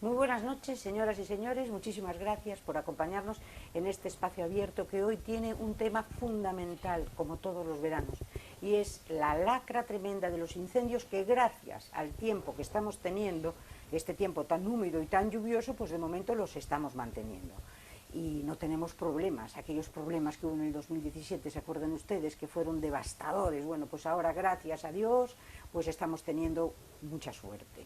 Muy buenas noches, señoras y señores. Muchísimas gracias por acompañarnos en este espacio abierto que hoy tiene un tema fundamental, como todos los veranos, y es la lacra tremenda de los incendios que gracias al tiempo que estamos teniendo, este tiempo tan húmedo y tan lluvioso, pues de momento los estamos manteniendo. Y no tenemos problemas, aquellos problemas que hubo en el 2017, ¿se acuerdan ustedes? Que fueron devastadores. Bueno, pues ahora, gracias a Dios, pues estamos teniendo mucha suerte.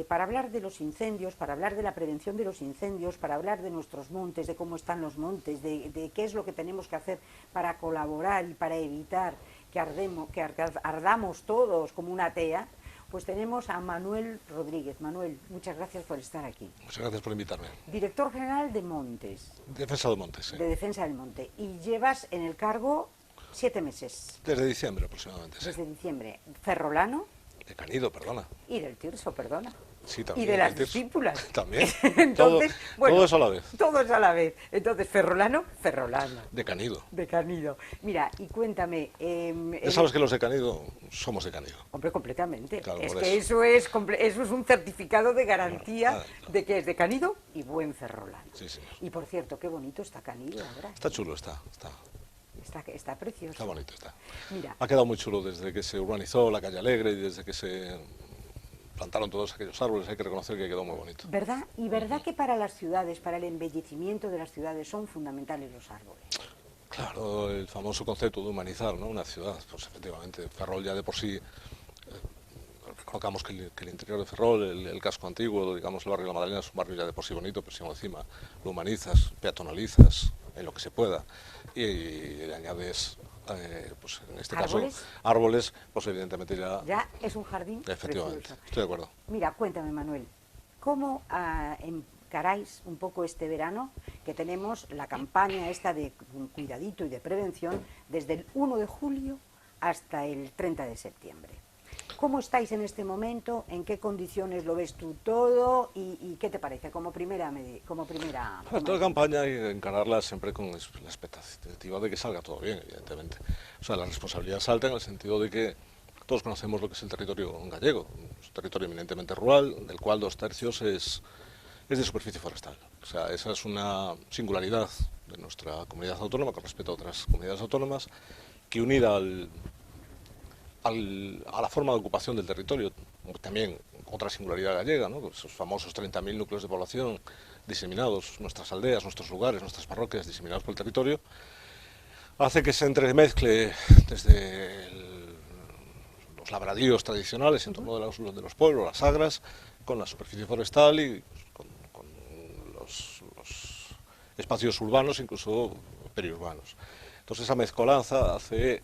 Para hablar de los incendios, para hablar de la prevención de los incendios, para hablar de nuestros montes, de cómo están los montes, de qué es lo que tenemos que hacer para colaborar y para evitar que ardamos todos como una tea, pues tenemos a Manuel Rodríguez. Manuel, muchas gracias por estar aquí. Muchas gracias por invitarme. Director general de Montes. Defensa del Monte, sí. De Defensa del Monte. Y llevas en el cargo 7 meses. Desde diciembre aproximadamente, sí. Desde diciembre. Ferrolano. De Canido, perdona. Y del Tirso, perdona. Sí, también. Y de las discípulas. También. Entonces, todo eso a la vez. Todo es a la vez. Entonces, Ferrolano. De Canido. De Canido. Mira, y cuéntame... ya sabes que los de Canido somos de Canido. Hombre, completamente. Claro, es que eso es un certificado de garantía de que es de Canido y buen ferrolano. Sí, sí. Y por cierto, qué bonito está Canido ahora. Está chulo, está precioso. Está bonito, está. Mira. Ha quedado muy chulo desde que se urbanizó la calle Alegre y desde que se plantaron todos aquellos árboles. Hay que reconocer que quedó muy bonito. ¿Verdad? Y verdad que para las ciudades, para el embellecimiento de las ciudades, son fundamentales los árboles. Claro, el famoso concepto de humanizar, ¿no? Una ciudad, pues efectivamente, Ferrol ya de por sí, reconozcamos que el interior de Ferrol, el casco antiguo, digamos el barrio de la Madalena, es un barrio ya de por sí bonito, pero si encima lo humanizas, peatonalizas, en lo que se pueda, y le añades, pues en este caso, árboles, pues evidentemente ya... Ya es un jardín efectivamente, precioso. Estoy de acuerdo. Mira, cuéntame, Manuel, ¿cómo encaráis un poco este verano, que tenemos la campaña esta de cuidadito y de prevención desde el 1 de julio hasta el 30 de septiembre? ¿Cómo estáis en este momento? ¿En qué condiciones lo ves tú todo? ¿Y qué te parece como primera toda campaña hay que encararla siempre con la expectativa de que salga todo bien, evidentemente. O sea, la responsabilidad salta en el sentido de que todos conocemos lo que es el territorio gallego, es un territorio eminentemente rural, del cual 2/3 es de superficie forestal. O sea, esa es una singularidad de nuestra comunidad autónoma con respecto a otras comunidades autónomas, que unida a la forma de ocupación del territorio, también otra singularidad gallega, ¿no? Esos famosos 30.000 núcleos de población diseminados, nuestras aldeas, nuestros lugares, nuestras parroquias diseminados por el territorio, hace que se entremezcle desde los labradíos tradicionales en torno de los pueblos, las sagras, con la superficie forestal y con los espacios urbanos, incluso periurbanos. Entonces esa mezcolanza hace...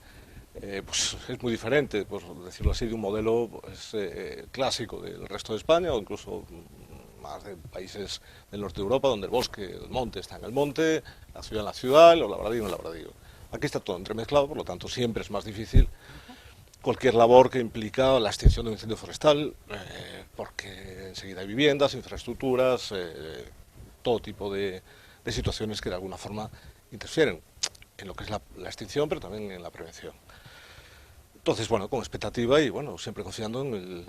pues es muy diferente, por decirlo así, de un modelo pues, clásico del resto de España o incluso más de países del norte de Europa, donde el bosque, el monte está en el monte, la ciudad en la ciudad, lo labradío en el labradío. Aquí está todo entremezclado, por lo tanto siempre es más difícil cualquier labor que implica la extinción de un incendio forestal, porque enseguida hay viviendas, infraestructuras, todo tipo de situaciones que de alguna forma interfieren en lo que es la extinción, pero también en la prevención. Entonces, bueno, con expectativa y, bueno, siempre confiando en el,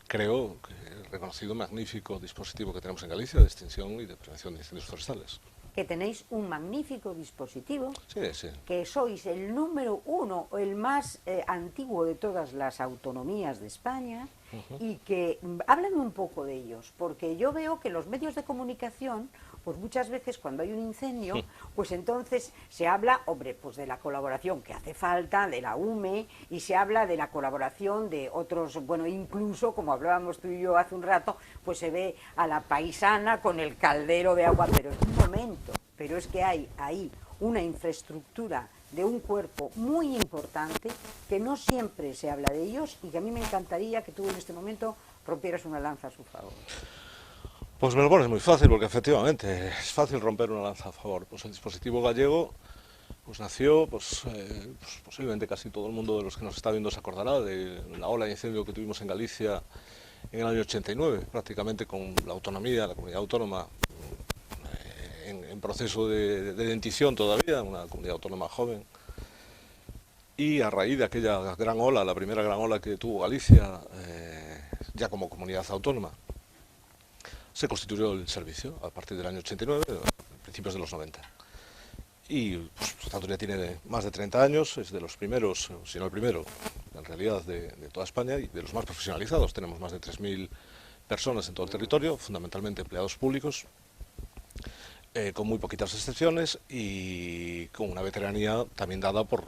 creo, que reconocido magnífico dispositivo que tenemos en Galicia de extinción y de prevención de incendios forestales. Que tenéis un magnífico dispositivo, sí. Que sois el número 1, el más antiguo de todas las autonomías de España, y que, háblame un poco de ellos, porque yo veo que los medios de comunicación, pues muchas veces cuando hay un incendio, pues entonces se habla, hombre, pues de la colaboración que hace falta, de la UME, y se habla de la colaboración de otros, bueno, incluso, como hablábamos tú y yo hace un rato, pues se ve a la paisana con el caldero de agua, pero es un momento, pero es que hay ahí una infraestructura de un cuerpo muy importante que no siempre se habla de ellos y que a mí me encantaría que tú en este momento rompieras una lanza a su favor. Pues me lo pones muy fácil, porque efectivamente es fácil romper una lanza a favor. Pues el dispositivo gallego pues nació, pues posiblemente casi todo el mundo de los que nos está viendo se acordará de la ola de incendio que tuvimos en Galicia en el año 89, prácticamente con la autonomía, la comunidad autónoma en proceso de dentición todavía, una comunidad autónoma joven. Y a raíz de aquella gran ola, la primera gran ola que tuvo Galicia, ya como comunidad autónoma, se constituyó el servicio a partir del año 89, principios de los 90. Y, pues, por tanto, ya tiene más de 30 años, es de los primeros, si no el primero, en realidad, de toda España y de los más profesionalizados. Tenemos más de 3.000 personas en todo el territorio, fundamentalmente empleados públicos, con muy poquitas excepciones y con una veteranía también dada por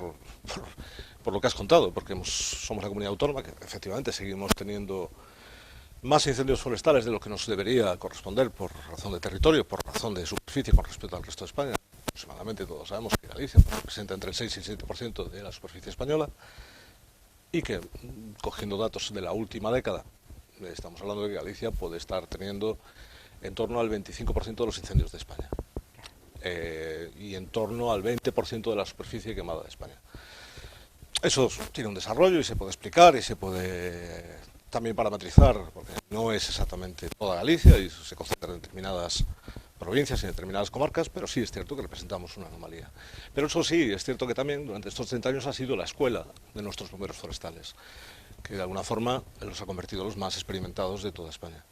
lo que has contado, porque somos la comunidad autónoma que efectivamente seguimos teniendo más incendios forestales de lo que nos debería corresponder por razón de territorio, por razón de superficie con respecto al resto de España. Aproximadamente todos sabemos que Galicia representa entre el 6 y el 7% de la superficie española y que, cogiendo datos de la última década, estamos hablando de que Galicia puede estar teniendo en torno al 25% de los incendios de España y en torno al 20% de la superficie quemada de España. Eso tiene un desarrollo y se puede explicar y se puede también parametrizar, porque no es exactamente toda Galicia y se concentra en determinadas provincias y en determinadas comarcas, pero sí es cierto que representamos una anomalía. Pero eso sí, es cierto que también durante estos 30 años ha sido la escuela de nuestros bomberos forestales, que de alguna forma los ha convertido en los más experimentados de toda España.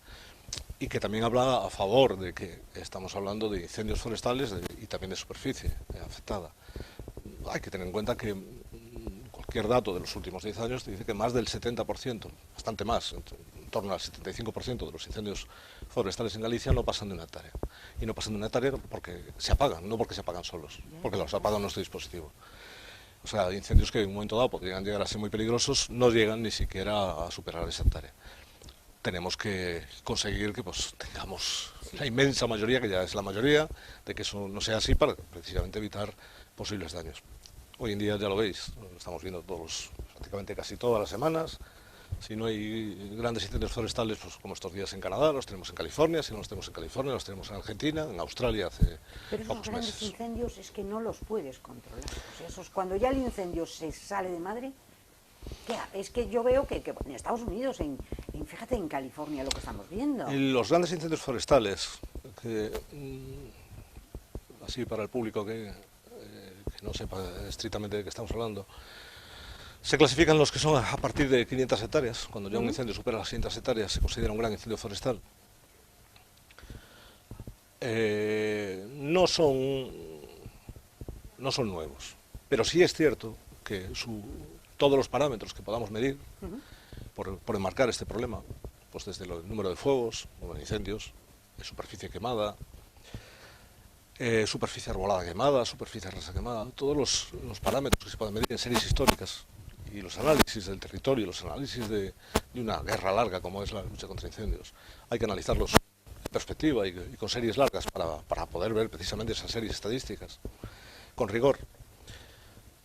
Y que también habla a favor de que estamos hablando de incendios forestales y también de superficie afectada. Hay que tener en cuenta que cualquier dato de los últimos 10 años te dice que más del 70%, bastante más, en torno al 75% de los incendios forestales en Galicia no pasan de una hectárea. Y no pasan de una hectárea porque se apagan, no porque se apagan solos, porque los apaga nuestro dispositivo. O sea, incendios que en un momento dado podrían llegar a ser muy peligrosos, no llegan ni siquiera a superar esa hectárea. Tenemos que conseguir que pues tengamos la inmensa mayoría, que ya es la mayoría, de que eso no sea así para precisamente evitar posibles daños. Hoy en día ya lo veis, lo estamos viendo prácticamente casi todas las semanas. Si no hay grandes incendios forestales, pues como estos días en Canadá, los tenemos en California. Si no los tenemos en California, los tenemos en Argentina, en Australia hace Pero esos pocos grandes meses. incendios es que no los puedes controlar. O sea, esos, cuando ya el incendio se sale de madre, es que yo veo que en Estados Unidos, fíjate, en California lo que estamos viendo. Los grandes incendios forestales, que, así para el público que no sepa estrictamente de qué estamos hablando, se clasifican los que son a partir de 500 hectáreas. Cuando ya un incendio supera las 500 hectáreas se considera un gran incendio forestal. No son nuevos, pero sí es cierto que todos los parámetros que podamos medir por enmarcar este problema, pues desde el número de fuegos, número de incendios, de superficie quemada, superficie arbolada quemada, superficie rasa quemada, todos los parámetros que se pueden medir en series históricas y los análisis del territorio, los análisis de una guerra larga como es la lucha contra incendios, hay que analizarlos en perspectiva y con series largas para poder ver precisamente esas series estadísticas con rigor.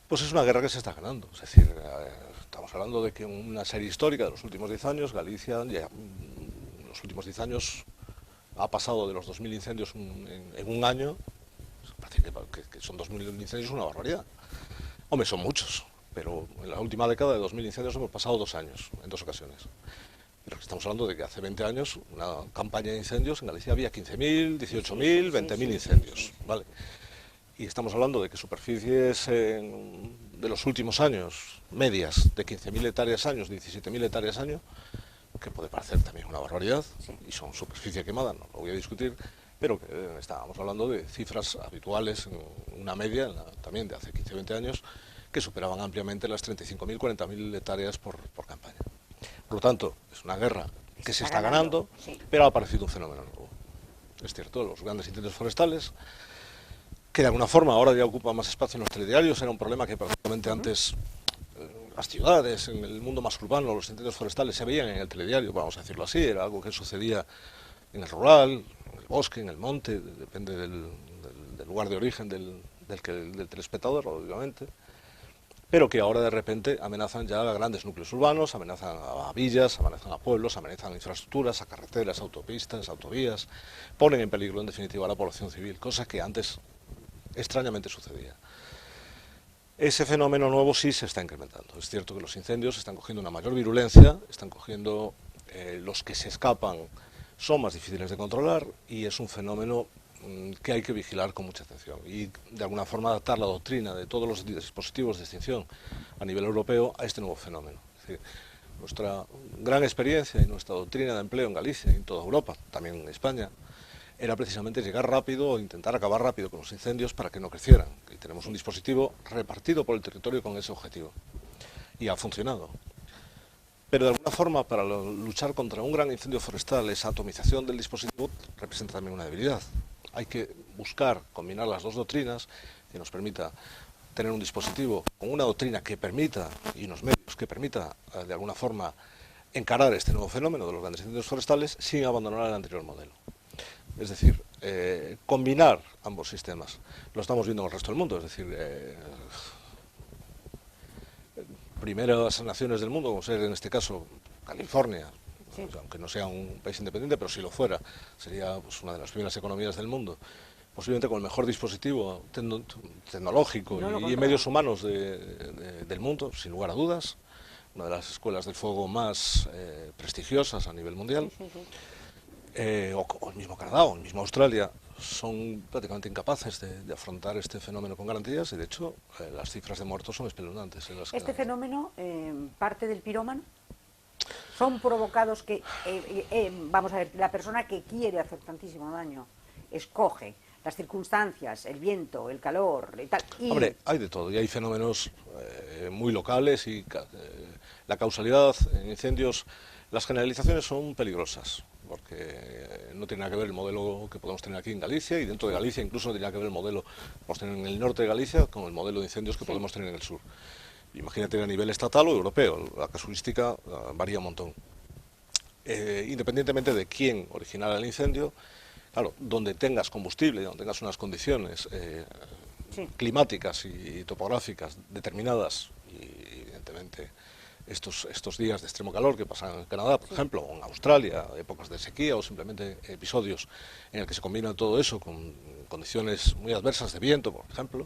Pues es una guerra que se está ganando, es decir, estamos hablando de que en una serie histórica de los últimos 10 años, Galicia ya en los últimos 10 años ha pasado de los 2.000 incendios en un año, parece que son 2.000 incendios, una barbaridad. Hombre, son muchos, pero en la última década de 2.000 incendios hemos pasado 2 años, en 2 ocasiones. Pero estamos hablando de que hace 20 años, una campaña de incendios, en Galicia había 15.000, 18.000, 20.000 incendios, ¿vale? Y estamos hablando de que superficies de los últimos años, medias, de 15.000 hectáreas años, 17.000 hectáreas año, que puede parecer también una barbaridad, y son superficie quemada, no lo voy a discutir, pero que estábamos hablando de cifras habituales, en una media también de hace 15-20 años, que superaban ampliamente las 35.000, 40.000 hectáreas por campaña. Por lo tanto, es una guerra que se está ganando, sí, pero ha aparecido un fenómeno nuevo. Es cierto, los grandes incendios forestales, que de alguna forma ahora ya ocupan más espacio en los telediarios, era un problema que prácticamente antes las ciudades, en el mundo más urbano, los incendios forestales se veían en el telediario, vamos a decirlo así, era algo que sucedía en el rural, en el bosque, en el monte, depende del lugar de origen del telespectador, obviamente, pero que ahora de repente amenazan ya a grandes núcleos urbanos, amenazan a villas, amenazan a pueblos, amenazan a infraestructuras, a carreteras, autopistas, autovías, ponen en peligro en definitiva a la población civil, cosa que antes extrañamente sucedía. Ese fenómeno nuevo sí se está incrementando. Es cierto que los incendios están cogiendo una mayor virulencia, están cogiendo los que se escapan son más difíciles de controlar y es un fenómeno que hay que vigilar con mucha atención y de alguna forma adaptar la doctrina de todos los dispositivos de extinción a nivel europeo a este nuevo fenómeno. Es decir, nuestra gran experiencia y nuestra doctrina de empleo en Galicia y en toda Europa, también en España, era precisamente llegar rápido o intentar acabar rápido con los incendios para que no crecieran. Y tenemos un dispositivo repartido por el territorio con ese objetivo. Y ha funcionado. Pero de alguna forma, para luchar contra un gran incendio forestal, esa atomización del dispositivo representa también una debilidad. Hay que buscar combinar las dos doctrinas que nos permita tener un dispositivo con una doctrina que permita, y unos medios que permita, de alguna forma, encarar este nuevo fenómeno de los grandes incendios forestales sin abandonar el anterior modelo. Es decir, combinar ambos sistemas. Lo estamos viendo en el resto del mundo, es decir, primeras naciones del mundo, como ser en este caso California, sí, aunque no sea un país independiente, pero si lo fuera, sería pues, una de las primeras economías del mundo, posiblemente con el mejor dispositivo tecnológico y medios humanos del mundo, sin lugar a dudas, una de las escuelas del fuego más prestigiosas a nivel mundial, sí, sí, sí. O el mismo Canadá o el mismo Australia, son prácticamente incapaces de afrontar este fenómeno con garantías y de hecho las cifras de muertos son espeluznantes. ¿Este fenómeno parte del pirómano? ¿Son provocados que, vamos a ver, la persona que quiere hacer tantísimo daño escoge las circunstancias, el viento, el calor y tal? Hombre, hay de todo y hay fenómenos muy locales y la causalidad en incendios, las generalizaciones son peligrosas, porque no tiene nada que ver el modelo que podemos tener aquí en Galicia y dentro de Galicia incluso no tiene nada que ver el modelo que podemos tener en el norte de Galicia con el modelo de incendios que podemos tener en el sur. Imagínate a nivel estatal o europeo, la casuística varía un montón. Independientemente de quién originara el incendio, claro, donde tengas combustible, donde tengas unas condiciones climáticas y topográficas determinadas y evidentemente estos días de extremo calor que pasan en Canadá, por ejemplo, o en Australia, épocas de sequía o simplemente episodios en el que se combina todo eso con condiciones muy adversas de viento, por ejemplo,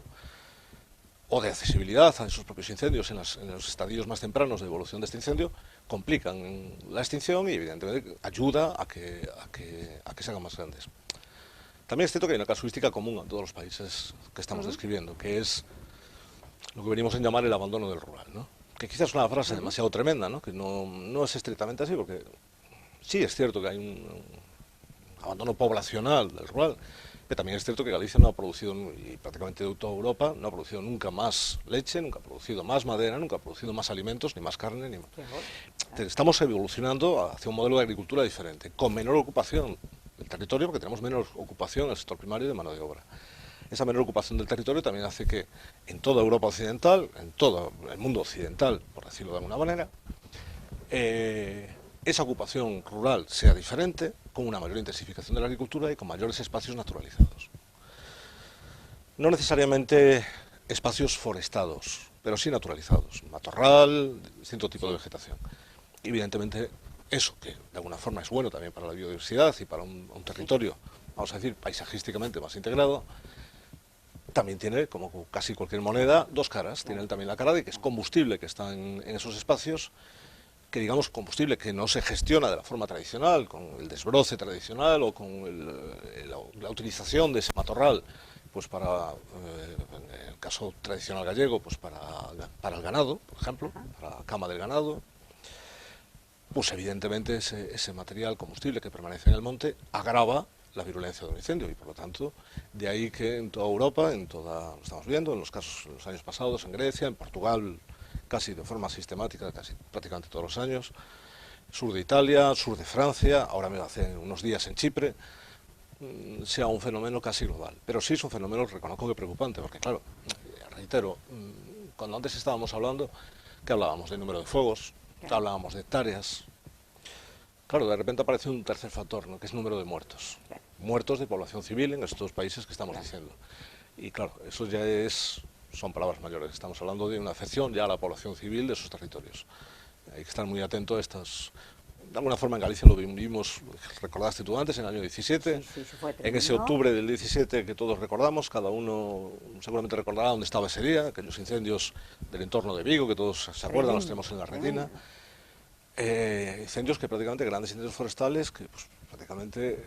o de accesibilidad a esos propios incendios en los estadios más tempranos de evolución de este incendio, complican la extinción y evidentemente ayuda a que se hagan más grandes. También es cierto que hay una casuística común a todos los países que estamos describiendo, que es lo que venimos a llamar el abandono del rural, ¿no? Que quizás es una frase demasiado tremenda, ¿no? Que no es estrictamente así, porque sí es cierto que hay un abandono poblacional del rural, pero también es cierto que Galicia no ha producido, y prácticamente de toda Europa, no ha producido nunca más leche, nunca ha producido más madera, nunca ha producido más alimentos, ni más carne, ni más. Estamos evolucionando hacia un modelo de agricultura diferente, con menor ocupación del territorio, porque tenemos menos ocupación en el sector primario de mano de obra. Esa menor ocupación del territorio también hace que en toda Europa occidental, en todo el mundo occidental, por decirlo de alguna manera, esa ocupación rural sea diferente, con una mayor intensificación de la agricultura y con mayores espacios naturalizados. No necesariamente espacios forestados, pero sí naturalizados, matorral, distinto tipo de vegetación. Y evidentemente eso, que de alguna forma es bueno también para la biodiversidad y para un territorio, vamos a decir, paisajísticamente más integrado, también tiene, como casi cualquier moneda, dos caras. Tiene también la cara de que es combustible que está en esos espacios, que digamos combustible que no se gestiona de la forma tradicional, con el desbroce tradicional o con la utilización de ese matorral, pues para, en el caso tradicional gallego, pues para el ganado, por ejemplo, para la cama del ganado. Pues evidentemente ese material combustible que permanece en el monte agrava la virulencia de un incendio y por lo tanto de ahí que en toda Europa, lo estamos viendo en los casos en los años pasados, en Grecia, en Portugal, casi de forma sistemática, casi prácticamente todos los años, sur de Italia, sur de Francia, ahora me hace unos días en Chipre, sea un fenómeno casi global. Pero sí es un fenómeno, reconozco que preocupante, porque claro, reitero, cuando antes estábamos hablando, que hablábamos de número de fuegos, que hablábamos de hectáreas. Claro, de repente aparece un tercer factor, ¿no? Que es número de muertos. Muertos de población civil en estos dos países que estamos diciendo. Y claro, eso ya son palabras mayores. Estamos hablando de una afección ya a la población civil de esos territorios. Hay que estar muy atento a estas. De alguna forma en Galicia lo vimos, recordaste tú antes, en el año 17. En ese octubre del 17 que todos recordamos, cada uno seguramente recordará dónde estaba ese día, aquellos incendios del entorno de Vigo, que todos se acuerdan, los tenemos en la retina. Incendios que prácticamente, grandes incendios forestales que pues, prácticamente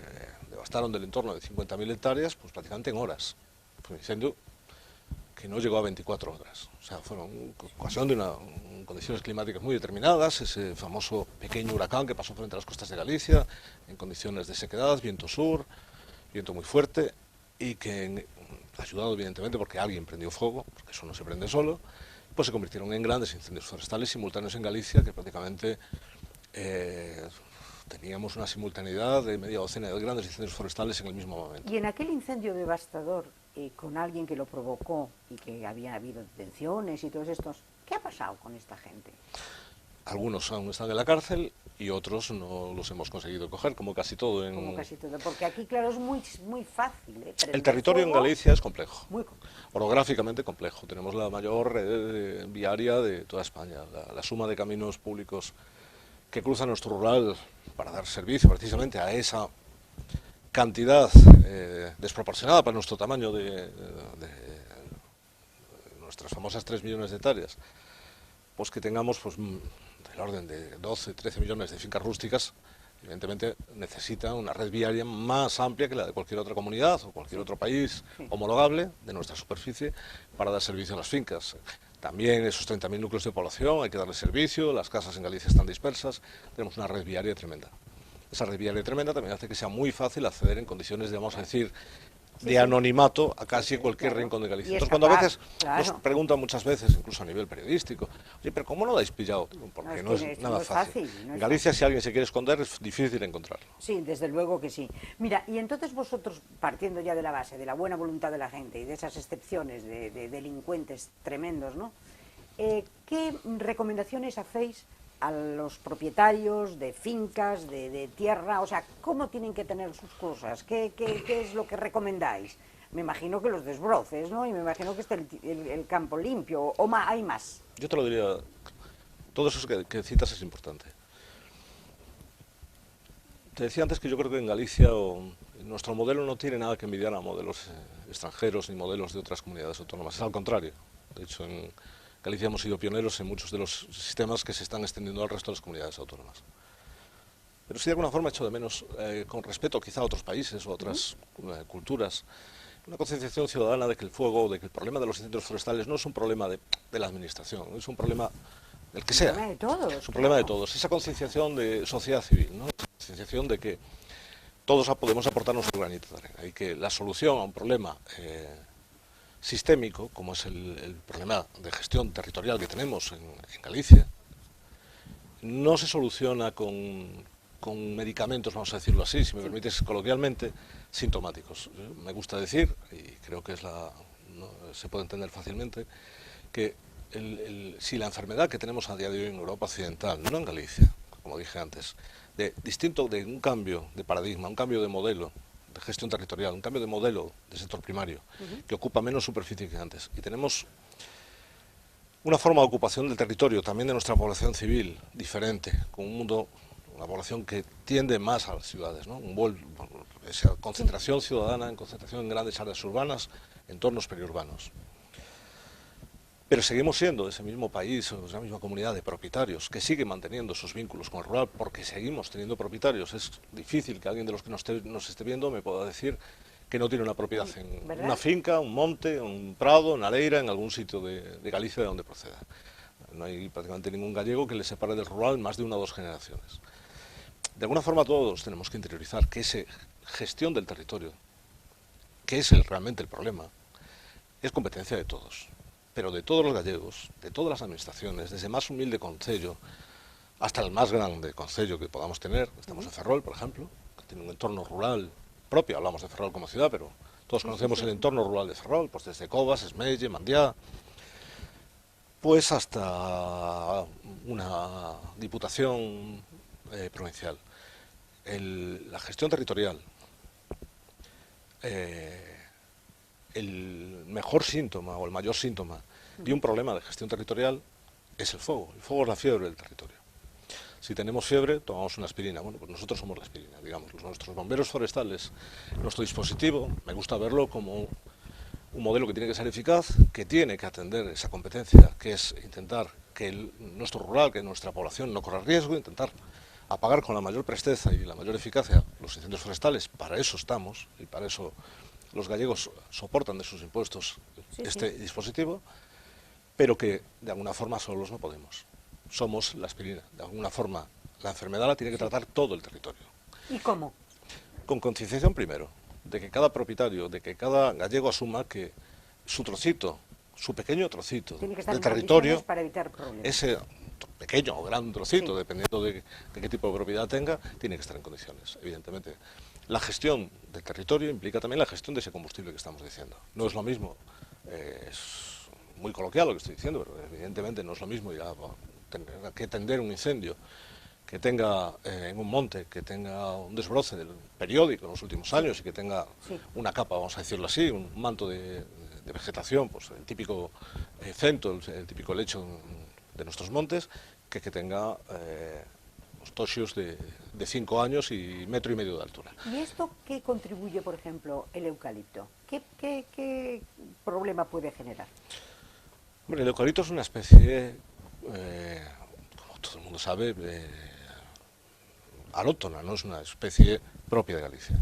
devastaron del entorno de 50.000 hectáreas, pues prácticamente en horas. Fue un incendio que no llegó a 24 horas. O sea, fueron ocasión de condiciones climáticas muy determinadas, ese famoso pequeño huracán que pasó frente a las costas de Galicia, en condiciones de sequedad, viento sur, viento muy fuerte, y que, ayudado evidentemente porque alguien prendió fuego, porque eso no se prende solo, pues se convirtieron en grandes incendios forestales simultáneos en Galicia, que prácticamente teníamos una simultaneidad de media docena de grandes incendios forestales en el mismo momento. Y en aquel incendio devastador, con alguien que lo provocó y que había habido detenciones y todos estos, ¿qué ha pasado con esta gente? Algunos aún están en la cárcel y otros no los hemos conseguido coger, como casi todo. Como casi todo, porque aquí, claro, es muy fácil. El territorio en Galicia es complejo, muy complejo, orográficamente complejo. Tenemos la mayor red viaria de toda España. La suma de caminos públicos que cruzan nuestro rural para dar servicio precisamente a esa cantidad desproporcionada para nuestro tamaño de nuestras famosas 3 millones de hectáreas, pues que tengamos pues del orden de 12, 13 millones de fincas rústicas, evidentemente necesita una red viaria más amplia que la de cualquier otra comunidad o cualquier otro país homologable de nuestra superficie para dar servicio a las fincas. También esos 30.000 núcleos de población hay que darles servicio, las casas en Galicia están dispersas, tenemos una red viaria tremenda. Esa red viaria tremenda también hace que sea muy fácil acceder en condiciones, vamos a decir, de anonimato a casi cualquier rincón de Galicia. Entonces, cuando a veces nos preguntan muchas veces, incluso a nivel periodístico, oye, pero ¿cómo no lo habéis pillado? Porque no es nada fácil. En Galicia, si alguien se quiere esconder, es difícil encontrarlo. Sí, desde luego que sí. Mira, y entonces vosotros, partiendo ya de la base, de la buena voluntad de la gente y de esas excepciones de delincuentes tremendos, ¿no? ¿Qué recomendaciones hacéis a los propietarios de fincas, de tierra? O sea, ¿cómo tienen que tener sus cosas? ¿Qué es lo que recomendáis? Me imagino que los desbroces, ¿no? Y me imagino que esté el campo limpio, o hay más. Yo te lo diría, todo eso que citas es importante. Te decía antes que yo creo que en Galicia nuestro modelo no tiene nada que envidiar a modelos extranjeros ni modelos de otras comunidades autónomas, es al contrario. De hecho, en Galicia hemos sido pioneros en muchos de los sistemas que se están extendiendo al resto de las comunidades autónomas. Pero sí de alguna forma echo de menos, con respeto quizá a otros países o a otras culturas, una concienciación ciudadana de que el fuego, de que el problema de los incendios forestales no es un problema de la administración, es un problema del que sea. Es un problema de todos. Es un problema de todos. Esa concienciación de sociedad civil, ¿no? Esa concienciación de que todos podemos aportar nuestro granito de arena y que la solución a un problema sistémico, como es el problema de gestión territorial que tenemos en Galicia, no se soluciona con medicamentos, vamos a decirlo así, si me permites coloquialmente, sintomáticos. Me gusta decir, y creo que se puede entender fácilmente, que si la enfermedad que tenemos a día de hoy en Europa Occidental, no en Galicia, como dije antes, distinto de un cambio de paradigma, un cambio de modelo de gestión territorial, un cambio de modelo de sector primario, que ocupa menos superficie que antes. Y tenemos una forma de ocupación del territorio, también de nuestra población civil, diferente, con una población que tiende más a las ciudades, ¿no? Esa concentración ciudadana, concentración en grandes áreas urbanas, entornos periurbanos. Pero seguimos siendo ese mismo país, o esa misma comunidad de propietarios que sigue manteniendo sus vínculos con el rural porque seguimos teniendo propietarios. Es difícil que alguien de los que nos esté viendo me pueda decir que no tiene una propiedad en una finca, un monte, un prado, una leira, en algún sitio de Galicia de donde proceda. No hay prácticamente ningún gallego que le separe del rural más de 1 o 2 generaciones. De alguna forma todos tenemos que interiorizar que esa gestión del territorio, que es realmente el problema, es competencia de todos. Pero de todos los gallegos, de todas las administraciones, desde el más humilde concello hasta el más grande concello que podamos tener. Estamos en Ferrol, por ejemplo, que tiene un entorno rural propio, hablamos de Ferrol como ciudad, pero todos conocemos el entorno rural de Ferrol, pues desde Covas, Esmelle, Mandiá, pues hasta una diputación provincial. La gestión territorial, el mejor síntoma o el mayor síntoma de un problema de gestión territorial es el fuego. El fuego es la fiebre del territorio. Si tenemos fiebre, tomamos una aspirina. Bueno, pues nosotros somos la aspirina, digamos. Nuestros bomberos forestales, nuestro dispositivo, me gusta verlo como un modelo que tiene que ser eficaz, que tiene que atender esa competencia, que es intentar que nuestro rural, que nuestra población no corra riesgo, intentar apagar con la mayor presteza y la mayor eficacia los incendios forestales. Para eso estamos y para eso los gallegos soportan de sus impuestos Sí, este sí. dispositivo, pero que de alguna forma solos no podemos. Somos la aspirina. De alguna forma, la enfermedad la tiene que tratar todo el territorio. ¿Y cómo? Con concienciación primero, de que cada propietario, de que cada gallego asuma que su trocito, su pequeño trocito Tiene que estar del en territorio, condiciones para evitar problemas. ese pequeño o gran trocito, Sí. dependiendo de qué tipo de propiedad tenga, tiene que estar en condiciones, evidentemente. La gestión del territorio implica también la gestión de ese combustible que estamos diciendo. No es lo mismo, es muy coloquial lo que estoy diciendo, pero evidentemente no es lo mismo ir a tener que tender un incendio que tenga en un monte, que tenga un desbroce del periódico en los últimos años y que tenga Sí. una capa, vamos a decirlo así, un manto de vegetación, pues el típico cento, el típico lecho de nuestros montes, que tenga toxios de 5 años y 1,5 metros de altura. ¿Y esto qué contribuye, por ejemplo, el eucalipto? ¿Qué problema puede generar? Bueno, el eucalipto es una especie, como todo el mundo sabe, alóctona, no es una especie propia de Galicia.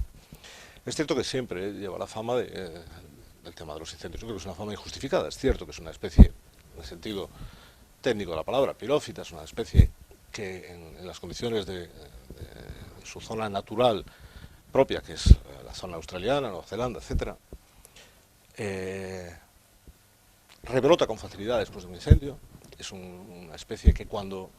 Es cierto que siempre lleva la fama del tema de los incendios. Yo creo que es una fama injustificada. Es cierto que es una especie, en el sentido técnico de la palabra, pirófita, es una especie que en las condiciones de su zona natural propia, que es la zona australiana, Nueva Zelanda, etcétera, rebrota con facilidad después de un incendio. Es una especie que cuando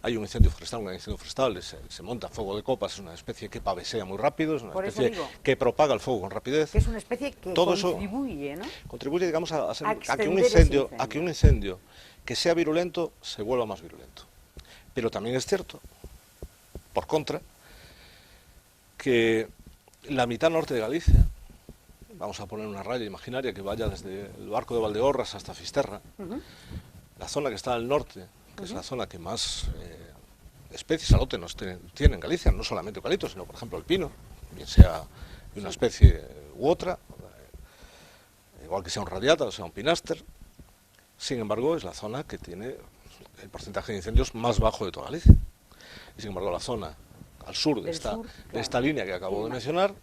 hay un incendio forestal, se monta fuego de copas, es una especie que pavesea muy rápido, es una Por eso especie digo que propaga el fuego con rapidez. que es una especie que Todo eso contribuye, ¿no? contribuye, digamos, a que extender ese incendio. a que un incendio que sea virulento se vuelva más virulento. Pero también es cierto, por contra, que la mitad norte de Galicia, vamos a poner una raya imaginaria que vaya desde el Barco de Valdeorras hasta Fisterra, la zona que está al norte, que es la zona que más especies alótenos tiene en Galicia, no solamente eucalipto, sino por ejemplo el pino, bien sea de una especie u otra, igual que sea un radiata o sea un pinaster. Sin embargo, es la zona que tiene el porcentaje de incendios más bajo de toda Galicia. Y sin embargo, la zona al sur de esta línea que acabo de mencionar,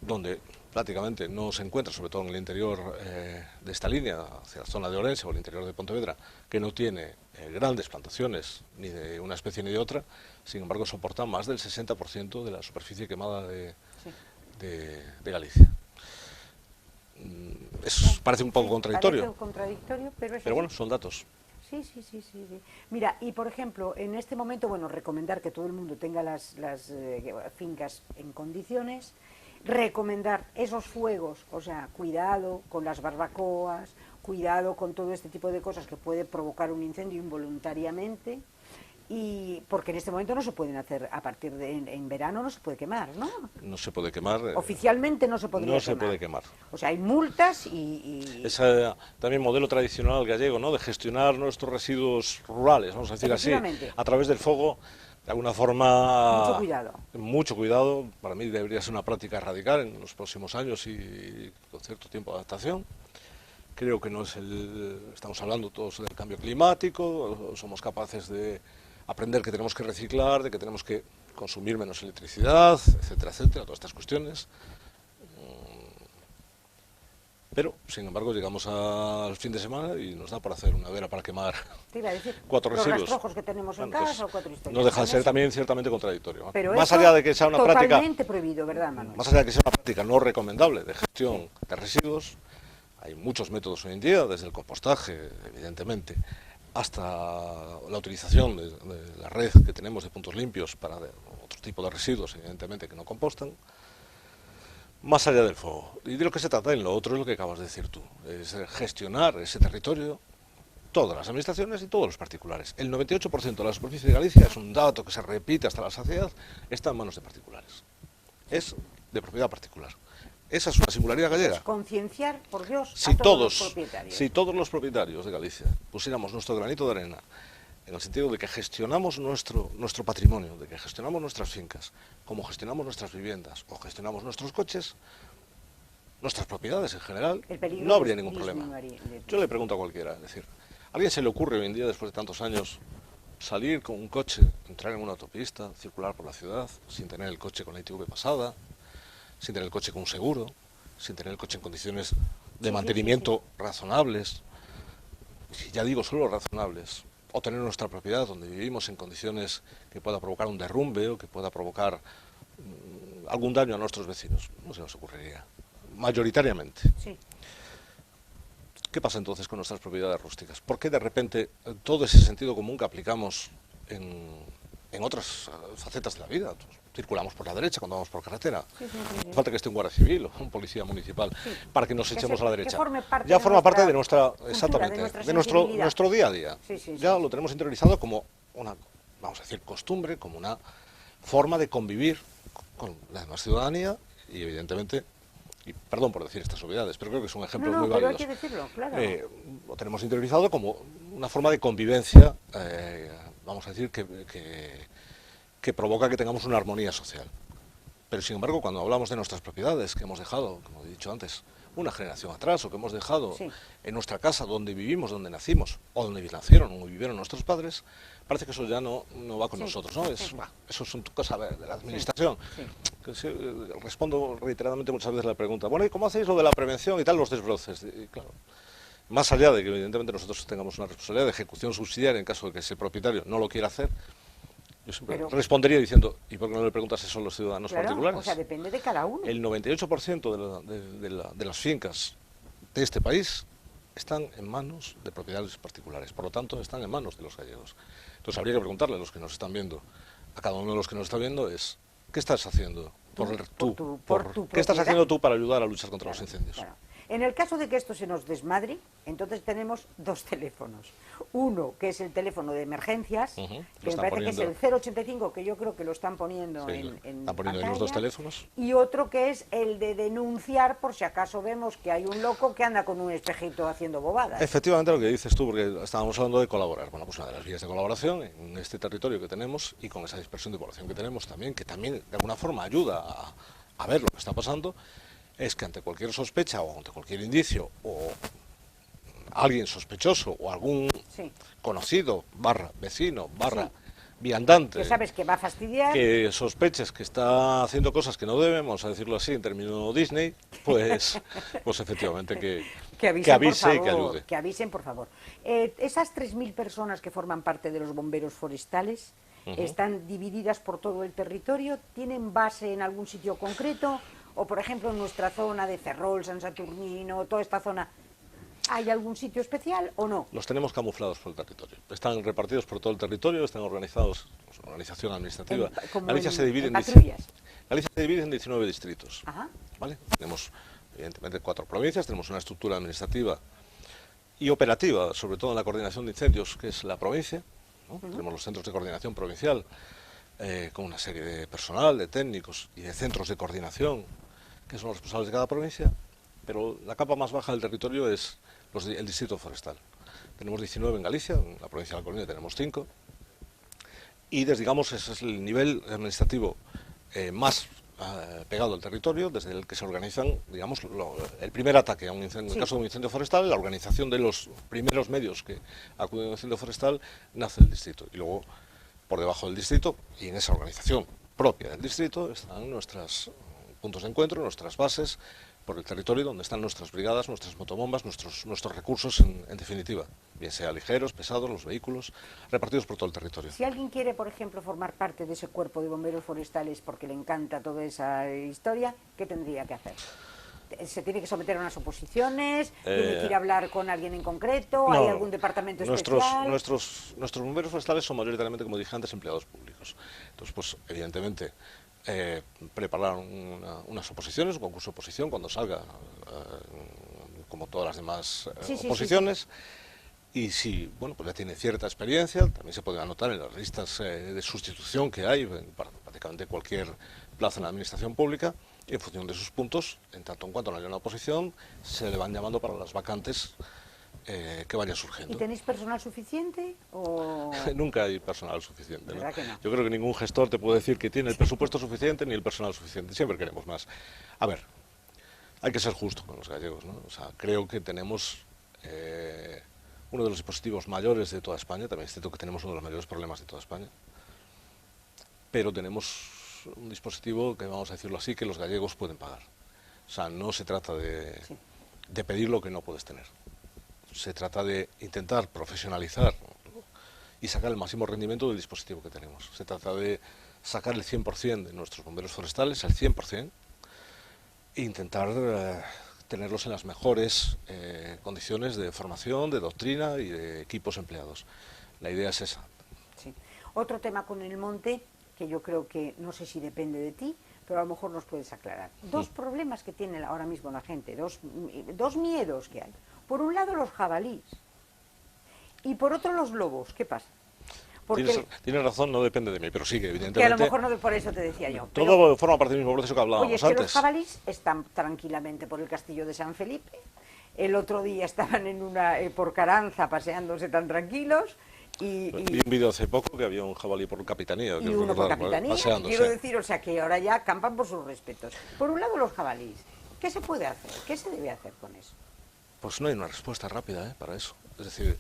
donde prácticamente no se encuentra, sobre todo en el interior de esta línea, hacia la zona de Orense o el interior de Pontevedra, que no tiene grandes plantaciones ni de una especie ni de otra, sin embargo soporta más del 60% de la superficie quemada de Galicia. Eso parece un poco contradictorio, Parece contradictorio, pero bueno, son datos. Sí. Mira, y por ejemplo, en este momento, bueno, recomendar que todo el mundo tenga las fincas en condiciones, recomendar esos fuegos, o sea, cuidado con las barbacoas, cuidado con todo este tipo de cosas que puede provocar un incendio involuntariamente, y porque en este momento no se pueden hacer, a partir de en verano no se puede quemar, ¿no? No se puede quemar. Oficialmente no se podría quemar. No se puede quemar. O sea, hay multas y... Es también modelo tradicional gallego, ¿no?, de gestionar nuestros residuos rurales, vamos a decir así, a través del fuego, de alguna forma... Mucho cuidado. Mucho cuidado. Para mí debería ser una práctica radical en los próximos años y con cierto tiempo de adaptación. Creo que no es estamos hablando todos del cambio climático, somos capaces de aprender que tenemos que reciclar, de que tenemos que consumir menos electricidad, etcétera, etcétera, todas estas cuestiones. Pero, sin embargo, llegamos al fin de semana y nos da por hacer una vera para quemar 4 residuos. Los rastrojos que tenemos en casa o 4 historias. No deja de ser también ciertamente contradictorio, ¿no? Pero más allá de que sea una práctica totalmente prohibido, ¿verdad, Manuel? Más allá de que sea una práctica no recomendable de gestión de residuos, hay muchos métodos hoy en día, desde el compostaje, evidentemente, hasta la utilización de la red que tenemos de puntos limpios para otro tipo de residuos, evidentemente, que no compostan. Más allá del fuego. Y de lo que se trata en lo otro es lo que acabas de decir tú, es gestionar ese territorio, todas las administraciones y todos los particulares. El 98% de la superficie de Galicia, es un dato que se repite hasta la saciedad, está en manos de particulares. Es de propiedad particular. Esa es una singularidad gallega. Es concienciar, por Dios, a todos los propietarios. Si todos los propietarios de Galicia pusiéramos nuestro granito de arena, en el sentido de que gestionamos nuestro patrimonio, de que gestionamos nuestras fincas, como gestionamos nuestras viviendas o gestionamos nuestros coches, nuestras propiedades en general, no habría ningún problema. Yo le pregunto a cualquiera, es decir, ¿a alguien se le ocurre hoy en día, después de tantos años, salir con un coche, entrar en una autopista, circular por la ciudad, sin tener el coche con la ITV pasada, sin tener el coche con un seguro, sin tener el coche en condiciones de mantenimiento razonables, ya digo solo razonables, o tener nuestra propiedad donde vivimos en condiciones que pueda provocar un derrumbe o que pueda provocar algún daño a nuestros vecinos. No se nos ocurriría, mayoritariamente. Sí. ¿Qué pasa entonces con nuestras propiedades rústicas? ¿Por qué de repente todo ese sentido común que aplicamos en otras facetas de la vida? Circulamos por la derecha cuando vamos por carretera. No falta que esté un guardia civil o un policía municipal para que nos echemos a la derecha. Ya forma parte de nuestra, cultura, exactamente, de nuestro día a día. Ya lo tenemos interiorizado como una, vamos a decir, costumbre, como una forma de convivir con la demás ciudadanía y evidentemente, y perdón por decir estas obviedades, pero creo que son ejemplos muy válidos. Pero hay que decirlo, claro. Lo tenemos interiorizado como una forma de convivencia, vamos a decir, que provoca que tengamos una armonía social. Pero sin embargo, cuando hablamos de nuestras propiedades, que hemos dejado, como he dicho antes, una generación atrás, o que hemos dejado en nuestra casa, donde vivimos, donde nacimos, o donde nacieron o vivieron nuestros padres, parece que eso ya no va con nosotros, ¿no? Eso es una cosa de la administración. Respondo reiteradamente muchas veces la pregunta, bueno, ¿y cómo hacéis lo de la prevención y tal, los desbroces? Y claro, más allá de que evidentemente nosotros tengamos una responsabilidad de ejecución subsidiaria en caso de que ese propietario no lo quiera hacer, yo siempre respondería diciendo, ¿y por qué no le preguntas eso a los ciudadanos particulares? O sea, depende de cada uno. El 98% de las fincas de este país están en manos de propietarios particulares, por lo tanto están en manos de los gallegos. Entonces habría que preguntarle a los que nos están viendo, a cada uno de los que nos está viendo, es, ¿qué estás haciendo ¿qué estás haciendo tú para ayudar a luchar contra los incendios? Claro. En el caso de que esto se nos desmadre, entonces tenemos dos teléfonos. Uno, que es el teléfono de emergencias, que me parece que es el 085, que yo creo que lo están poniendo en están poniendo en los dos teléfonos. Y otro que es el de denunciar por si acaso vemos que hay un loco que anda con un espejito haciendo bobadas. Efectivamente, lo que dices tú, porque estábamos hablando de colaborar. Bueno, pues una de las vías de colaboración en este territorio que tenemos y con esa dispersión de población que tenemos también, que también de alguna forma ayuda a ver lo que está pasando, es que ante cualquier sospecha o ante cualquier indicio o alguien sospechoso o algún conocido, vecino, viandante, que sabes que va a fastidiar, que sospeches que está haciendo cosas que no deben, vamos a decirlo así en términos Disney, pues efectivamente que avise y que ayude. Que avisen, por favor. Esas 3.000 personas que forman parte de los bomberos forestales están divididas por todo el territorio, ¿tienen base en algún sitio concreto? O, por ejemplo, en nuestra zona de Ferrol, San Saturnino, toda esta zona, ¿hay algún sitio especial o no? Los tenemos camuflados por el territorio. Están repartidos por todo el territorio, están organizados, organización administrativa. Galicia se divide en 19 distritos. ¿Vale? Tenemos, evidentemente, 4 provincias, tenemos una estructura administrativa y operativa, sobre todo en la coordinación de incendios, que es la provincia, ¿no? Tenemos los centros de coordinación provincial, con una serie de personal, de técnicos y de centros de coordinación, que son los responsables de cada provincia, pero la capa más baja del territorio es el distrito forestal. Tenemos 19 en Galicia, en la provincia de La Coruña tenemos 5, y digamos ese es el nivel administrativo más pegado al territorio, desde el que se organizan, digamos, el primer ataque a un incendio. En el caso de un incendio forestal, la organización de los primeros medios que acuden a un incendio forestal nace del distrito, y luego por debajo del distrito, y en esa organización propia del distrito, están nuestros puntos de encuentro, nuestras bases, por el territorio donde están nuestras brigadas, nuestras motobombas, nuestros recursos en definitiva, bien sea ligeros, pesados, los vehículos, repartidos por todo el territorio. Si alguien quiere, por ejemplo, formar parte de ese cuerpo de bomberos forestales porque le encanta toda esa historia, ¿qué tendría que hacer? ¿Se tiene que someter a unas oposiciones? ¿Tiene que ir a hablar con alguien en concreto? ¿Hay algún departamento especial? Nuestros bomberos forestales son mayoritariamente, como dije antes, empleados públicos. Entonces, pues, evidentemente, preparar unas oposiciones, un concurso de oposición, cuando salga, como todas las demás oposiciones. Y si, bueno, pues ya tiene cierta experiencia, también se puede anotar en las listas de sustitución que hay para prácticamente cualquier plaza en la administración pública, y en función de sus puntos, en tanto en cuanto no haya una oposición, se le van llamando para las vacantes que vayan surgiendo. ¿Y tenéis personal suficiente? O... Nunca hay personal suficiente, ¿no? Que no. Yo creo que ningún gestor te puede decir que tiene el presupuesto suficiente ni el personal suficiente, siempre queremos más. A ver, hay que ser justo con los gallegos, ¿no? O sea, creo que tenemos uno de los dispositivos mayores de toda España, también es cierto que tenemos uno de los mayores problemas de toda España, pero tenemos un dispositivo que, vamos a decirlo así, que los gallegos pueden pagar. O sea, no se trata Sí. de pedir lo que no puedes tener. Se trata de intentar profesionalizar y sacar el máximo rendimiento del dispositivo que tenemos. Se trata de sacar el 100% de nuestros bomberos forestales, el 100%, e intentar tenerlos en las mejores condiciones de formación, de doctrina y de equipos empleados. La idea es esa. Sí. Otro tema con el monte, que yo creo que no sé si depende de ti, pero a lo mejor nos puedes aclarar. Dos problemas que tiene ahora mismo la gente, dos miedos que hay. Por un lado los jabalíes y por otro los lobos. ¿Qué pasa? Porque Tienes razón, no depende de mí, pero sí que evidentemente... que a lo mejor no, por eso te decía yo. Todo forma parte del mismo proceso que hablábamos oye, es que antes. los jabalíes están tranquilamente por el castillo de San Felipe. El otro día estaban por Caranza paseándose tan tranquilos. Vi un vídeo hace poco que había un jabalí por Capitanía. Y uno por Capitanía, paseándose. quiero decir, o sea que ahora ya acampan por sus respetos. Por un lado los jabalíes, ¿qué se puede hacer? ¿Qué se debe hacer con eso? Pues no hay una respuesta rápida para eso. Es decir,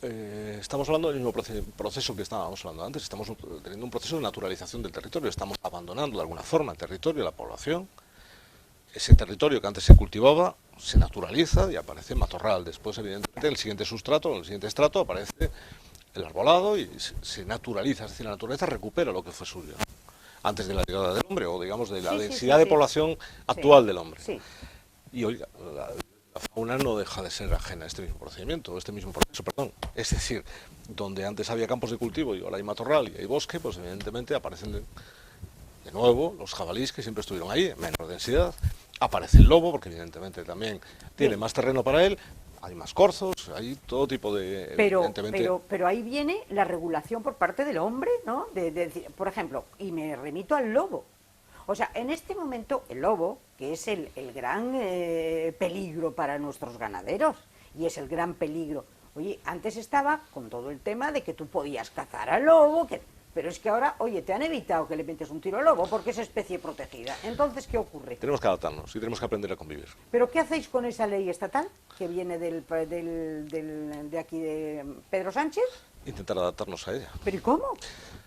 estamos hablando del mismo proceso que estábamos hablando antes. Estamos teniendo un proceso de naturalización del territorio. Estamos abandonando de alguna forma el territorio, la población. Ese territorio que antes se cultivaba se naturaliza y aparece matorral. Después, evidentemente, en el siguiente sustrato, en el siguiente estrato, aparece el arbolado y se naturaliza. Es decir, la naturaleza recupera lo que fue suyo antes de la llegada del hombre, o digamos de la densidad de población actual del hombre. Sí. Y oiga, la fauna no deja de ser ajena a este mismo procedimiento, este mismo proceso, perdón. Es decir, donde antes había campos de cultivo y ahora hay matorral y hay bosque, pues evidentemente aparecen de nuevo los jabalíes que siempre estuvieron ahí, en menor densidad. Aparece el lobo, porque evidentemente también tiene más terreno para él, hay más corzos, hay todo tipo de... Pero ahí viene la regulación por parte del hombre, ¿no? Por ejemplo, y me remito al lobo. O sea, en este momento el lobo, que es el gran peligro para nuestros ganaderos, y es el gran peligro. Oye, antes estaba con todo el tema de que tú podías cazar al lobo, pero es que ahora, oye, te han evitado que le metes un tiro al lobo porque es especie protegida. Entonces, ¿qué ocurre? Tenemos que adaptarnos y tenemos que aprender a convivir. ¿Pero qué hacéis con esa ley estatal que viene de aquí de Pedro Sánchez? Intentar adaptarnos a ella. ¿Pero y cómo?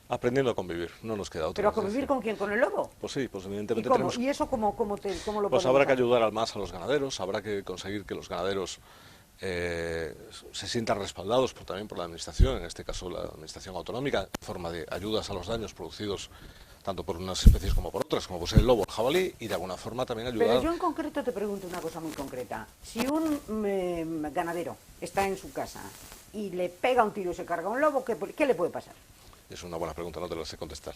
Aprendiendo a convivir, no nos queda otra. ¿Pero a convivir con quién? ¿Con el lobo? Pues sí, pues evidentemente ¿Y cómo? tenemos... ¿Y eso cómo lo Pues podemos habrá que hacer? ayudar más a los ganaderos, habrá que conseguir que los ganaderos se sientan respaldados también por la administración, en este caso la administración autonómica, en forma de ayudas a los daños producidos tanto por unas especies como por otras, como puede ser el lobo, el jabalí, y de alguna forma también ayudar... Pero yo en concreto te pregunto una cosa muy concreta. Si un ganadero está en su casa y le pega un tiro y se carga un lobo, ¿qué le puede pasar? Es una buena pregunta, no te lo sé contestar.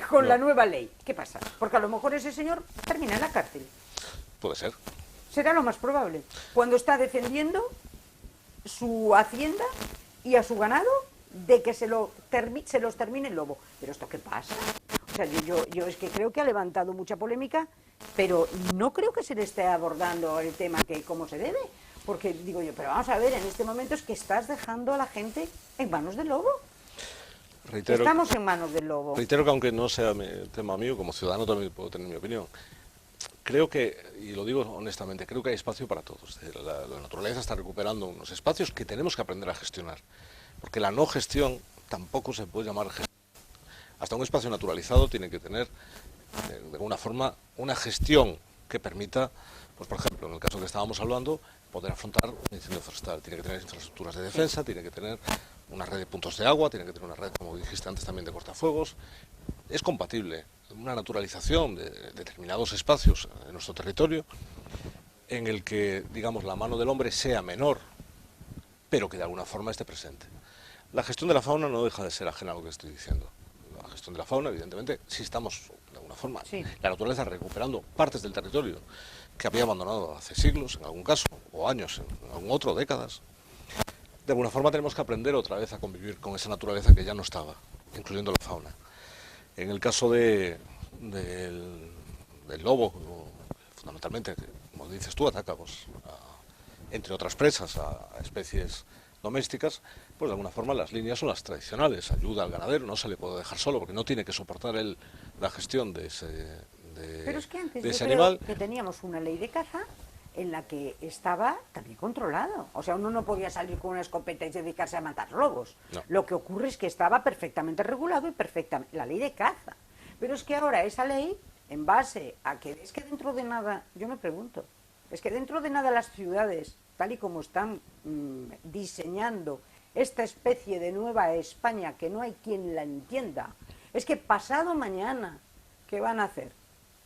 Con la nueva ley, ¿qué pasa? Porque a lo mejor ese señor termina en la cárcel. Puede ser. Será lo más probable. Cuando está defendiendo su hacienda y a su ganado de que se los termine el lobo. ¿Pero esto qué pasa? O sea, yo es que creo que ha levantado mucha polémica, pero no creo que se le esté abordando el tema que cómo se debe. Porque digo yo, pero vamos a ver, en este momento es que estás dejando a la gente en manos del lobo. Estamos en manos del lobo. Reitero que aunque no sea tema mío, como ciudadano también puedo tener mi opinión. Creo que, y lo digo honestamente, creo que hay espacio para todos. La naturaleza está recuperando unos espacios que tenemos que aprender a gestionar. Porque la no gestión tampoco se puede llamar gestión. Hasta un espacio naturalizado tiene que tener, de alguna forma, una gestión que permita, pues por ejemplo, en el caso que estábamos hablando, poder afrontar un incendio forestal. Tiene que tener infraestructuras de defensa, tiene que tener una red de puntos de agua, tiene que tener una red, como dijiste antes, también de cortafuegos. Es compatible una naturalización de determinados espacios en nuestro territorio en el que, digamos, la mano del hombre sea menor, pero que de alguna forma esté presente. La gestión de la fauna no deja de ser ajena a lo que estoy diciendo. La gestión de la fauna, evidentemente, sí estamos, de alguna forma, la naturaleza recuperando partes del territorio que había abandonado hace siglos, en algún caso, o años, en algún otro, décadas. De alguna forma tenemos que aprender otra vez a convivir con esa naturaleza que ya no estaba, incluyendo la fauna. En el caso del lobo, fundamentalmente, como dices tú, ataca, pues, entre otras presas, a especies domésticas, pues de alguna forma las líneas son las tradicionales. Ayuda al ganadero, no se le puede dejar solo porque no tiene que soportar la gestión de ese Pero es que antes de ese yo animal. creo que teníamos una ley de caza en la que estaba también controlado. O sea, uno no podía salir con una escopeta y dedicarse a matar lobos. No. Lo que ocurre es que estaba perfectamente regulado y la ley de caza. Pero es que ahora esa ley en base a que es que dentro de nada, yo me pregunto, es que dentro de nada las ciudades, tal y como están diseñando esta especie de nueva España que no hay quien la entienda, es que pasado mañana, ¿qué van a hacer?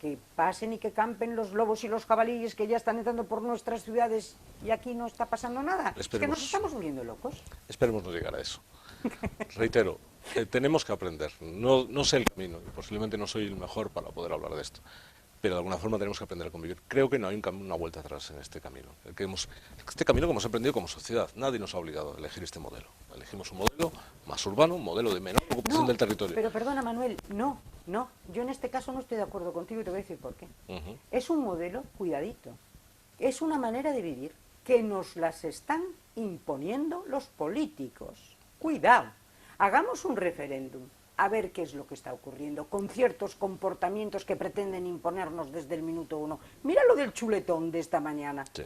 Que pasen y que campen los lobos y los jabalíes que ya están entrando por nuestras ciudades y aquí no está pasando nada. Es que nos estamos volviendo locos. Esperemos no llegar a eso. Reitero, tenemos que aprender. No sé el camino, y posiblemente no soy el mejor para poder hablar de esto, pero de alguna forma tenemos que aprender a convivir. Creo que no hay una vuelta atrás en este camino. Este camino que hemos aprendido como sociedad, nadie nos ha obligado a elegir este modelo. Elegimos un modelo más urbano, un modelo de menor ocupación del territorio. Pero perdona, Manuel, no, yo en este caso no estoy de acuerdo contigo y te voy a decir por qué. Es un modelo, cuidadito, es una manera de vivir que nos las están imponiendo los políticos. Cuidado, hagamos un referéndum, a ver qué es lo que está ocurriendo con ciertos comportamientos que pretenden imponernos desde el minuto 1. Mira lo del chuletón de esta mañana. Sí.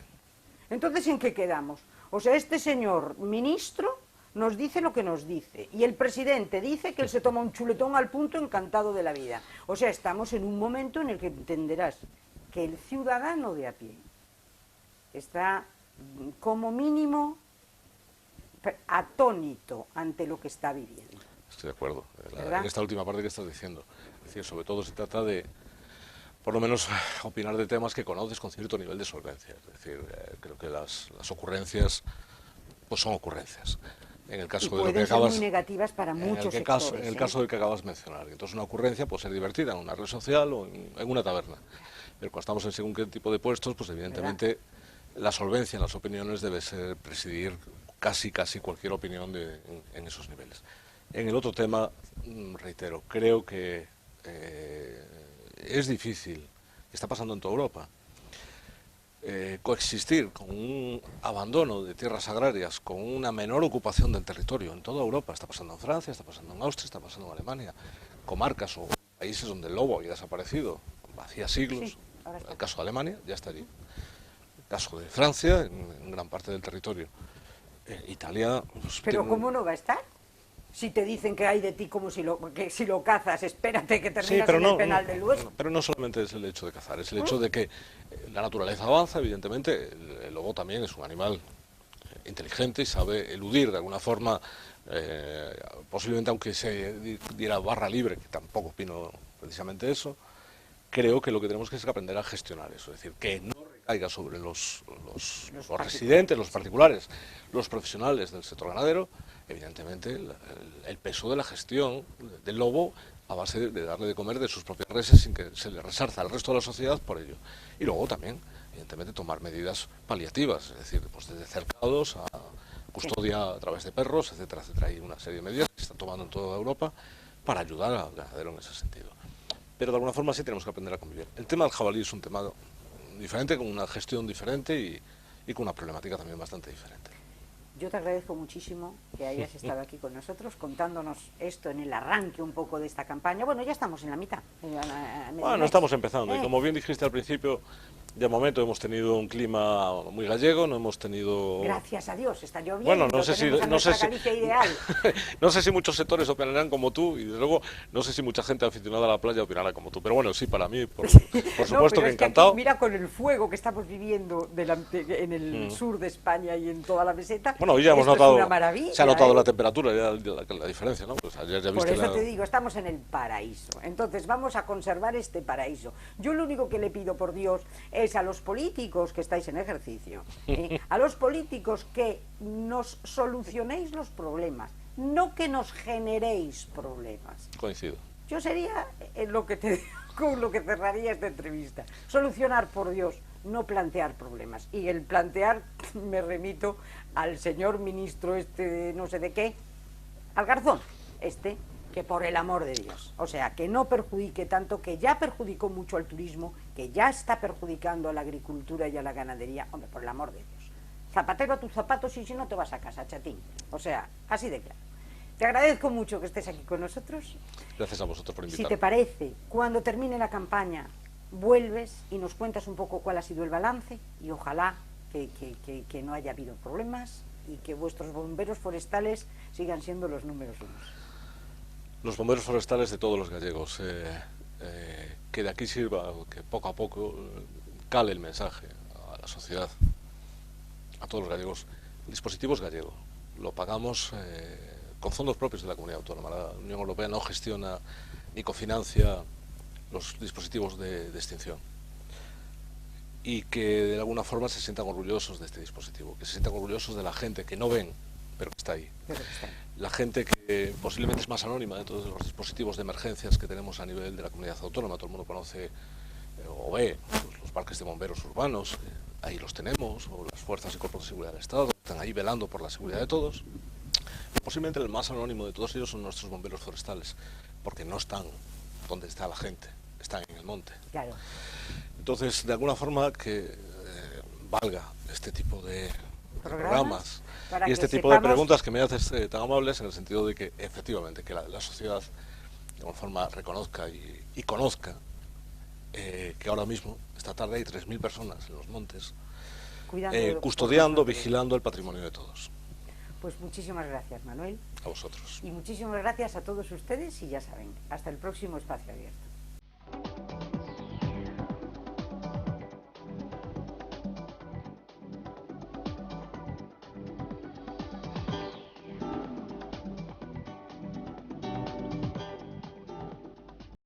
Entonces, ¿en qué quedamos? O sea, este señor ministro nos dice lo que nos dice, y el presidente dice que él se toma un chuletón al punto, encantado de la vida. O sea, estamos en un momento en el que entenderás que el ciudadano de a pie está como mínimo atónito ante lo que está viviendo. Estoy de acuerdo, en esta última parte que estás diciendo. Es decir, sobre todo se trata de, por lo menos, opinar de temas que conoces con cierto nivel de solvencia. Es decir, creo que las ocurrencias pues son ocurrencias. En el caso de lo que acabas, muy negativas para muchos sectores. En el caso del que acabas de mencionar. Entonces una ocurrencia puede ser divertida en una red social o en una taberna. Pero cuando estamos en según qué tipo de puestos, pues evidentemente la solvencia en las opiniones debe ser presidir casi cualquier opinión en esos niveles. En el otro tema, reitero, creo que es difícil, está pasando en toda Europa, coexistir con un abandono de tierras agrarias, con una menor ocupación del territorio en toda Europa. Está pasando en Francia, está pasando en Austria, está pasando en Alemania, comarcas o países donde el lobo había desaparecido hacía siglos. Sí, el caso de Alemania ya está allí. El caso de Francia, en gran parte del territorio. Italia... Pues, ¿pero cómo no va a estar? Si te dicen que hay de ti como si lo cazas, espérate que terminas en el penal del hueso. Pero no solamente es el hecho de cazar, es el hecho de que la naturaleza avanza, evidentemente. El lobo también es un animal inteligente y sabe eludir de alguna forma, posiblemente aunque se diera barra libre, que tampoco opino precisamente eso. Creo que lo que tenemos que es aprender a gestionar eso, es decir, que no recaiga sobre los residentes, los particulares, los profesionales del sector ganadero, evidentemente el peso de la gestión del lobo a base de darle de comer de sus propias reses sin que se le resarza al resto de la sociedad por ello. Y luego también, evidentemente, tomar medidas paliativas, es decir, pues desde cercados a custodia a través de perros, etcétera, etcétera. Hay una serie de medidas que se están tomando en toda Europa para ayudar al ganadero en ese sentido. Pero de alguna forma sí tenemos que aprender a convivir. El tema del jabalí es un tema diferente, con una gestión diferente y con una problemática también bastante diferente. Yo te agradezco muchísimo que hayas estado aquí con nosotros, contándonos esto en el arranque un poco de esta campaña. Bueno, ya estamos en la mitad. Bueno, estamos empezando. Y como bien dijiste al principio, de momento hemos tenido un clima muy gallego, no hemos tenido... Gracias a Dios, está lloviendo. Bueno, no sé ideal. No sé si muchos sectores opinarán como tú, y desde luego no sé si mucha gente aficionada a la playa opinará como tú. Pero bueno, sí, para mí, por supuesto, que encantado. Aquí, mira, con el fuego que estamos viviendo en el sur de España y en toda la meseta, bueno, hoy ya hemos notado, es una maravilla, se ha notado la temperatura, la diferencia, ¿no? Pues ayer ya por eso te digo, estamos en el paraíso. Entonces vamos a conservar este paraíso. Yo lo único que le pido, por Dios, es a los políticos que estáis en ejercicio, a los políticos que nos solucionéis los problemas, no que nos generéis problemas. Coincido. Yo sería con lo que cerraría esta entrevista. Solucionar, por Dios, no plantear problemas. Y el plantear, me remito al señor ministro no sé de qué, al Garzón, que por el amor de Dios, o sea, que no perjudique tanto, que ya perjudicó mucho al turismo, que ya está perjudicando a la agricultura y a la ganadería, hombre, por el amor de Dios. Zapatero a tus zapatos y si no te vas a casa, chatín. O sea, así de claro. Te agradezco mucho que estés aquí con nosotros. Gracias a vosotros por invitarme. Si te parece, cuando termine la campaña, vuelves y nos cuentas un poco cuál ha sido el balance y ojalá que no haya habido problemas y que vuestros bomberos forestales sigan siendo los números 1. Los bomberos forestales de todos los gallegos. que de aquí sirva, que poco a poco cale el mensaje a la sociedad, a todos los gallegos. El dispositivo es gallego, lo pagamos con fondos propios de la comunidad autónoma. La Unión Europea no gestiona ni cofinancia los dispositivos de extinción. Y que de alguna forma se sientan orgullosos de este dispositivo, que se sientan orgullosos de la gente que no ven, pero que está ahí. La gente que posiblemente es más anónima de todos los dispositivos de emergencias que tenemos a nivel de la comunidad autónoma. Todo el mundo conoce o ve los parques de bomberos urbanos, ahí los tenemos, o las fuerzas y cuerpos de seguridad del Estado, que están ahí velando por la seguridad de todos. Posiblemente el más anónimo de todos ellos son nuestros bomberos forestales, porque no están donde está la gente, están en el monte. Claro. Entonces, de alguna forma, que valga este tipo de programas y este tipo de preguntas que me haces tan amables, en el sentido de que, efectivamente, que la sociedad de alguna forma reconozca y conozca que ahora mismo, esta tarde, hay 3.000 personas en los montes custodiando, vigilando el patrimonio de todos. Pues muchísimas gracias, Manuel. A vosotros. Y muchísimas gracias a todos ustedes, y ya saben, hasta el próximo Espacio Abierto.